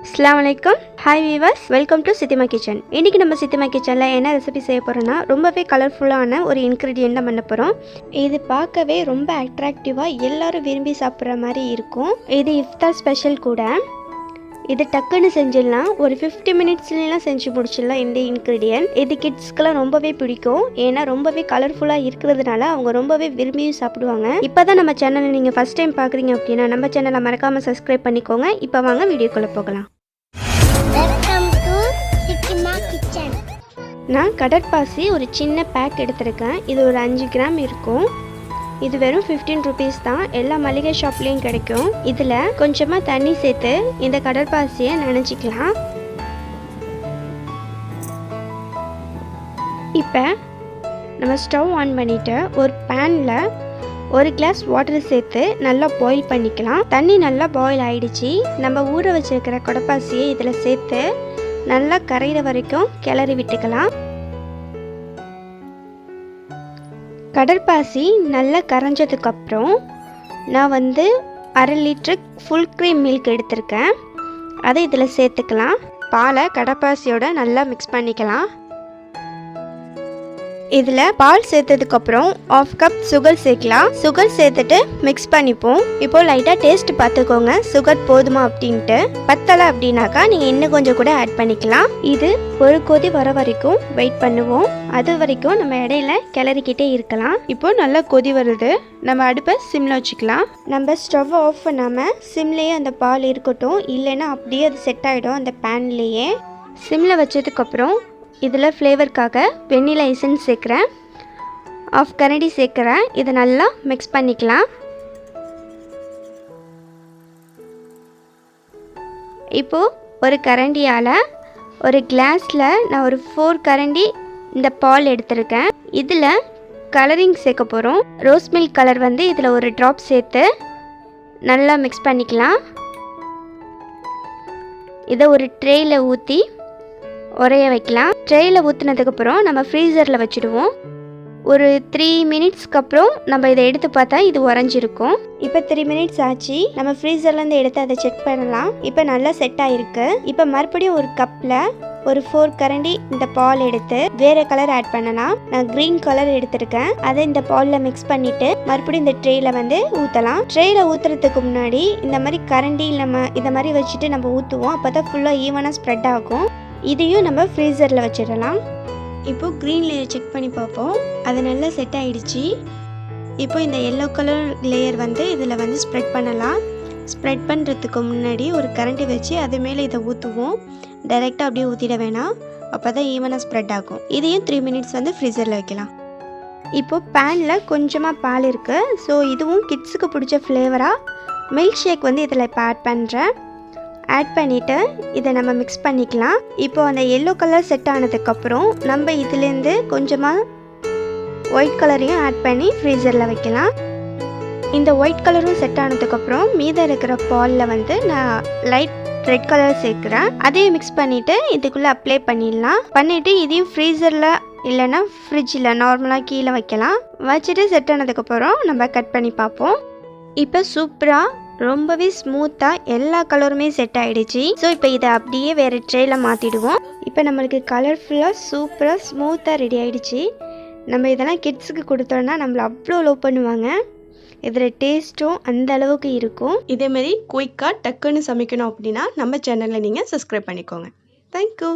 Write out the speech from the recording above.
அஸ்ஸலாமுஅலைக்கும். Hi viewers, welcome to Chithima kitchen. இன்றைக்கி நம்ம சித்திமா கிச்சனில் என்ன ரெசிபி செய்ய போகிறோன்னா ரொம்பவே கலர்ஃபுல்லான ஒரு இன்க்ரீடியன்ட் தான் பண்ண போகிறோம். இது பார்க்கவே ரொம்ப அட்ராக்டிவாக எல்லோரும் விரும்பி சாப்பிட்ற மாதிரி இருக்கும். இது இஃப்தார் ஸ்பெஷல் கூட. இது டக்குன்னு செஞ்சிடலாம், ஒரு 50 மினிட்ஸ்லாம் செஞ்சு முடிச்சிடலாம். இந்த இன்க்ரீடியன்ட் இது கிட்ஸ்க்கெலாம் ரொம்பவே பிடிக்கும். ஏன்னா ரொம்பவே கலர்ஃபுல்லாக இருக்கிறதுனால அவங்க ரொம்பவே விரும்பியும் சாப்பிடுவாங்க. இப்போ தான் நம்ம சேனலை நீங்கள் ஃபஸ்ட் டைம் பார்க்குறீங்க அப்படின்னா நம்ம சேனலை மறக்காமல் சப்ஸ்கிரைப் பண்ணிக்கோங்க. இப்போ வாங்க வீடியோக்குள்ளே போகலாம். நான் கடற்பாசி ஒரு சின்ன பேக் எடுத்திருக்கேன். இது ஒரு 5 கிராம் இருக்கும். இது வெறும் 15 ருபீஸ் தான். எல்லா மளிகை ஷாப்லேயும் கிடைக்கும். இதில் கொஞ்சமாக தண்ணி சேர்த்து இந்த கடற்பாசியை நனைச்சிக்கலாம். இப்போ நம்ம ஸ்டவ் ஆன் பண்ணிவிட்டு ஒரு பேனில் 1 கிளாஸ் வாட்டர் சேர்த்து நல்லா பாயில் பண்ணிக்கலாம். தண்ணி நல்லா பாயில் ஆகிடுச்சு. நம்ம ஊற வச்சுருக்கிற கடற்பாசியை இதில் சேர்த்து நல்லா கரையிற வரைக்கும் கிளறி விட்டுக்கலாம். கடற்பாசி நல்லா கரைஞ்சதுக்கப்புறம் நான் 1/2 லிட்டர் ஃபுல் க்ரீம் மில்க் எடுத்திருக்கேன். அதை இதில் சேர்த்துக்கலாம். பாலை கடற்பாசியோட நல்லா மிக்ஸ் பண்ணிக்கலாம். இதில் பால் சேர்த்ததுக்கப்புறம் 1/2 கப் சுகர் சேர்க்கலாம். சுகர் சேர்த்துட்டு மிக்ஸ் பண்ணிப்போம். இப்போ லைட்டாக டேஸ்ட் பார்த்துக்கோங்க, சுகர் போதுமா அப்படின்ட்டு. பத்தலை அப்படின்னாக்கா நீங்கள் இன்னும் கொஞ்சம் கூட ஆட் பண்ணிக்கலாம். இது ஒரு கொதி வர வரைக்கும் வெயிட் பண்ணுவோம். அது வரைக்கும் நம்ம இடையில கிளறிக்கிட்டே இருக்கலாம். இப்போ நல்லா கொதி வருது. நம்ம அடுப்பை சிம்மில் வச்சுக்கலாம். நம்ம ஸ்டவ் ஆஃப் பண்ணாமல் சிம்லேயே அந்த பால் இருக்கட்டும், இல்லைன்னா அப்படியே அது செட் ஆகிடும் அந்த பேன்லேயே. சிம்மில் வச்சதுக்கப்புறம் இதில் ஃப்ளேவருக்காக வெண்ணிலா எசன்ஸ் சேர்க்குறேன். 1/2 கரண்டி சேர்க்குறேன். இதை நல்லா மிக்ஸ் பண்ணிக்கலாம். இப்போது ஒரு கரண்டியால் ஒரு கிளாஸில் நான் ஒரு 4 கரண்டி இந்த பால் எடுத்திருக்கேன். இதில் கலரிங் சேர்க்க போகிறோம். ரோஸ் மில்க் கலர் இதில் ஒரு ட்ராப் சேர்த்து நல்லா மிக்ஸ் பண்ணிக்கலாம். இதை ஒரு ட்ரேயில் ஊற்றி உரைய வைக்கலாம். ட்ரேயில் ஊற்றினதுக்கப்புறம் நம்ம ஃப்ரீசரில் வச்சுடுவோம். ஒரு 3 மினிட்ஸ்க்கு அப்புறம் நம்ம இதை எடுத்து பார்த்தா இது உறைஞ்சிருக்கும். இப்போ 3 மினிட்ஸ் ஆச்சு. நம்ம ஃப்ரீசர்லேருந்து எடுத்து அதை செக் பண்ணலாம். இப்போ நல்லா செட் ஆகிருக்கு. இப்போ மறுபடியும் ஒரு கப்பில் ஒரு 4 கரண்டி இந்த பால் எடுத்து வேறு கலர் ஆட் பண்ணலாம். நான் க்ரீன் கலர் எடுத்திருக்கேன். அதை இந்த பாலில் மிக்ஸ் பண்ணிவிட்டு மறுபடியும் இந்த ட்ரேயில் ஊற்றலாம். ட்ரேயில் ஊற்றுறதுக்கு முன்னாடி இந்த மாதிரி கரண்டி நம்ம இதை மாதிரி வச்சுட்டு நம்ம ஊற்றுவோம். அப்போ தான் ஃபுல்லாக ஈவனாக ஸ்ப்ரெட் ஆகும். இதையும் நம்ம ஃப்ரீசரில் வச்சிடலாம். இப்போது க்ரீன் லேயர் செக் பண்ணி பார்ப்போம். அது நல்லா செட் ஆகிடுச்சு. இப்போ இந்த எல்லோ கலர் லேயர் இதில் ஸ்ப்ரெட் பண்ணலாம். ஸ்ப்ரெட் பண்ணுறதுக்கு முன்னாடி ஒரு கரண்டி வச்சு அது மேலே இதை ஊற்றுவோம். டைரெக்டாக அப்படியே ஊற்றிட வேணாம், அப்போ தான் ஈவனாக ஸ்ப்ரெட் ஆகும். இதையும் 3 மினிட்ஸ் ஃப்ரீசரில் வைக்கலாம். இப்போது பேனில் கொஞ்சமாக பால் இருக்குது. ஸோ இதுவும் கிட்ஸுக்கு பிடிச்ச ஃப்ளேவராக மில்க் ஷேக் இதில் இப்போ ஆட் பண்ணுறேன். ஆட் பண்ணிவிட்டு இதை நம்ம மிக்ஸ் பண்ணிக்கலாம். இப்போது அந்த எல்லோ கலர் செட் ஆனதுக்கப்புறம் நம்ம இதுலேருந்து கொஞ்சமாக ஒயிட் கலரையும் ஆட் பண்ணி ஃப்ரீசரில் வைக்கலாம். இந்த ஒயிட் கலரும் செட் ஆனதுக்கப்புறம் மீதம் இருக்கிற பாலில் நான் லைட் ரெட் கலர் சேர்க்குறேன். அதையும் மிக்ஸ் பண்ணிவிட்டு இதுக்குள்ளே அப்ளை பண்ணிடலாம். பண்ணிவிட்டு இதையும் ஃப்ரீசரில் இல்லைன்னா ஃப்ரிட்ஜில் நார்மலாக கீழே வைக்கலாம். வச்சுட்டு செட் ஆனதுக்கப்புறம் நம்ம கட் பண்ணி பார்ப்போம். இப்போ சூப்பராக ரொம்பவே ஸ்மூத்தாக எல்லா கலருமே செட் ஆகிடுச்சு. ஸோ இப்போ இதை அப்படியே வேறு ட்ரேயில் மாற்றிடுவோம். இப்போ நம்மளுக்கு கலர்ஃபுல்லாக சூப்பராக ஸ்மூத்தாக ரெடி ஆகிடுச்சு. நம்ம இதெல்லாம் கிட்ஸுக்கு கொடுத்தோன்னா நம்மளை அவ்வளோ லவ் பண்ணுவாங்க. இதில் டேஸ்ட்டும் அந்த அளவுக்கு இருக்கும். இதேமாரி குயிக்காக டக்குன்னு சமைக்கணும் அப்படின்னா நம்ம சேனலில் நீங்கள் சப்ஸ்கிரைப் பண்ணிக்கோங்க. தேங்க்யூ.